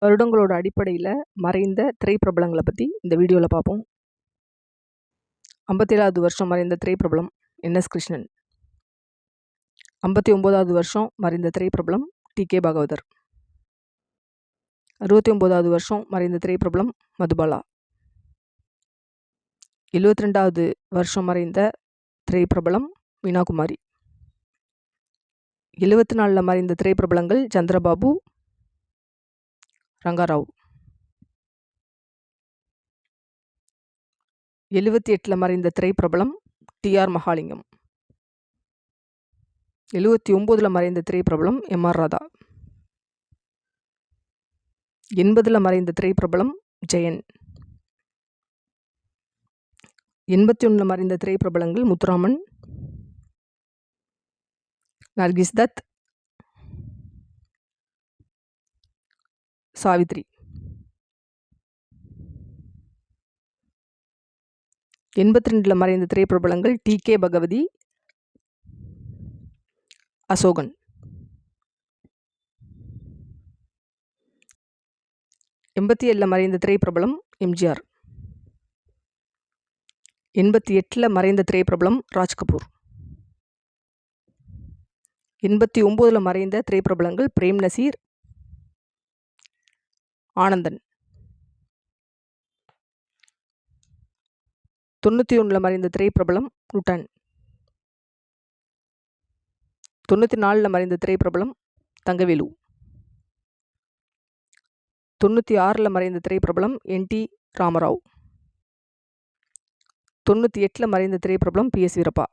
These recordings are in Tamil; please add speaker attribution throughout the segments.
Speaker 1: வருடங்களோட அடிப்படையில் மறைந்த திரைப்பிரபலங்களை பற்றி இந்த வீடியோவில் பார்ப்போம். 57வது வருஷம் மறைந்த திரைப்பிரபலம் என்.எஸ். கிருஷ்ணன். 59வது வருஷம் மறைந்த திரைப்பிரபலம் டி.கே. பாகவதர். 69வது வருஷம் மறைந்த திரைப்பிரபலம் மதுபாலா. 72வது வருஷம் மறைந்த திரைப்பிரபலம் மீனாகுமாரி. 74ல் மறைந்த திரைப்பிரபலங்கள் சந்திரபாபு, ரங்காராவ். 78ல் மறைந்த திரைப்பிரபலம் டி.ஆர். மகாலிங்கம். 79ல் மறைந்த திரைப்பிரபலம் எம்.ஆர். ராதா. 80ல் மறைந்த திரைப்பிரபலம் ஜெயன். 81ல் மறைந்த திரைப்பிரபலங்கள் முத்துராமன், நர்கிஸ் தத், சாவித்ரி. 82ல் மறைந்த திரைப்பிரபலங்கள் டி.கே. பகவதி, அசோகன். 87ல் மறைந்த திரைப்பிரபலம் எம்.ஜி.ஆர். 88ல் மறைந்த திரைப்பிரபலம் ராஜ்கபூர். 89ல் மறைந்த திரைப்பிரபலங்கள் பிரேம் நசீர், ஆனந்தன். 91ல் மறைந்த திரைப்பிரபலம் நூட்டன். 94ல் மறைந்த திரைப்பிரபலம் தங்கவேலு. 96ல் மறைந்த திரைப்பிரபலம் என்.டி. ராமராவ். 98ல் மறைந்த திரைப்பிரபலம் பி.எஸ். வீரப்பா.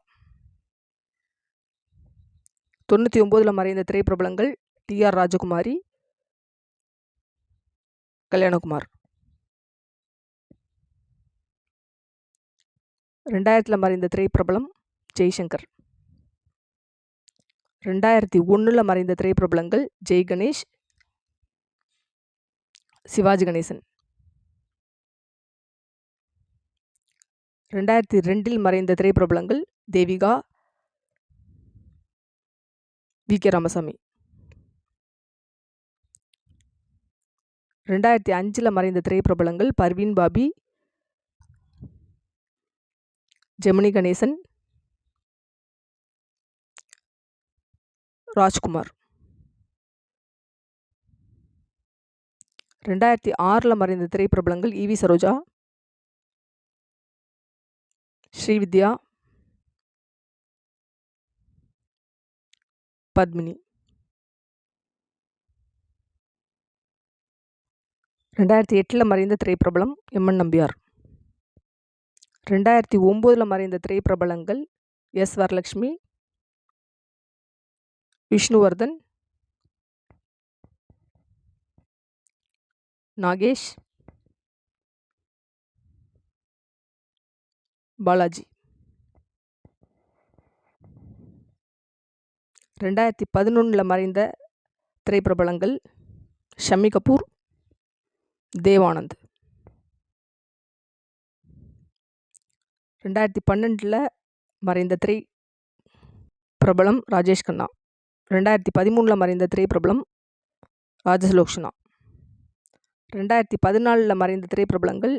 Speaker 1: 99ல் மறைந்த திரைப்பிரபலங்கள் டி.ஆர். ராஜகுமாரி, கல்யாணகுமார். 2000ல் மறைந்த திரைப்பிரபலம் ஜெய்சங்கர். 2001ல் மறைந்த திரைப்பிரபலங்கள் ஜெய் கணேஷ், சிவாஜி கணேசன். 2002ல் மறைந்த திரைப்பிரபலங்கள் தேவிகா, வி.கே. ராமசாமி. 2005ல் மறைந்த திரைப்பிரபலங்கள் பர்வீன் பாபி, ஜெமினி கணேசன், ராஜ்குமார். 2006ல் மறைந்த திரைப்பிரபலங்கள் ஈ.வி. சரோஜா, ஸ்ரீவித்யா, பத்மினி. 2008ல் மறைந்த திரைப்பிரபலம் எம்.என். நம்பியார். 2009ல் மறைந்த திரைப்பிரபலங்கள் எஸ். வரலட்சுமி, விஷ்ணுவர்தன், நாகேஷ், பாலாஜி. 2011ல் மறைந்த திரைப்பிரபலங்கள் ஷம்மி கபூர், தேவானந்த். 2012ல் மறைந்த திரைப்பிரபலம் ராஜேஷ் கண்ணா. 2013ல் மறைந்த திரைப்பிரபலம் ராஜலோக்ஷனா. 2014ல் மறைந்த திரைப்பிரபலங்கள்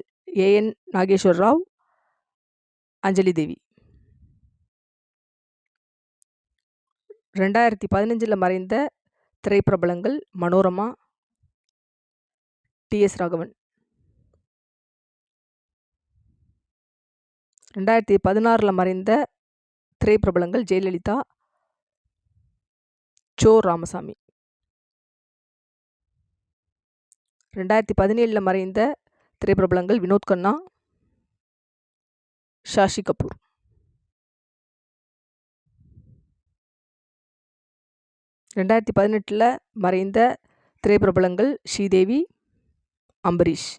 Speaker 1: ஏ.என். நாகேஸ்வர ராவ், அஞ்சலி தேவி. 2015ல் மறைந்த திரைப்பிரபலங்கள் மனோரமா, டி.எஸ். ராகவன். 2016ல் மறைந்த திரைப்பிரபலங்கள் ஜெயலலிதா, சோ. ராமசாமி. 2017ல் மறைந்த திரைப்பிரபலங்கள் வினோத் கண்ணா, ஷாஷி கபூர். 2018ல் மறைந்த திரைப்பிரபலங்கள் ஸ்ரீதேவி, அம்பரீஷ்.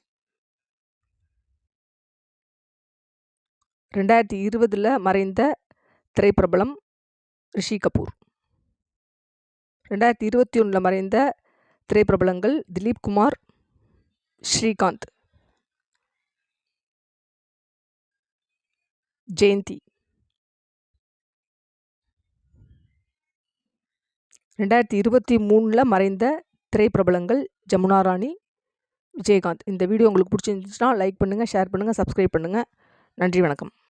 Speaker 1: 2020ல் மறைந்த திரைப்பிரபலம் ரிஷி கபூர். 2021ல் மறைந்த திரைப்பிரபலங்கள் திலீப் குமார், ஸ்ரீகாந்த், ஜெயந்தி. 2023ல் மறைந்த திரைப்பிரபலங்கள் ஜமுனா ராணி, விஜயகாந்த். இந்த வீடியோ உங்களுக்கு பிடிச்சிருந்துச்சுன்னா லைக் பண்ணுங்கள், ஷேர் பண்ணுங்கள், சப்ஸ்கிரைப் பண்ணுங்கள். நன்றி, வணக்கம்.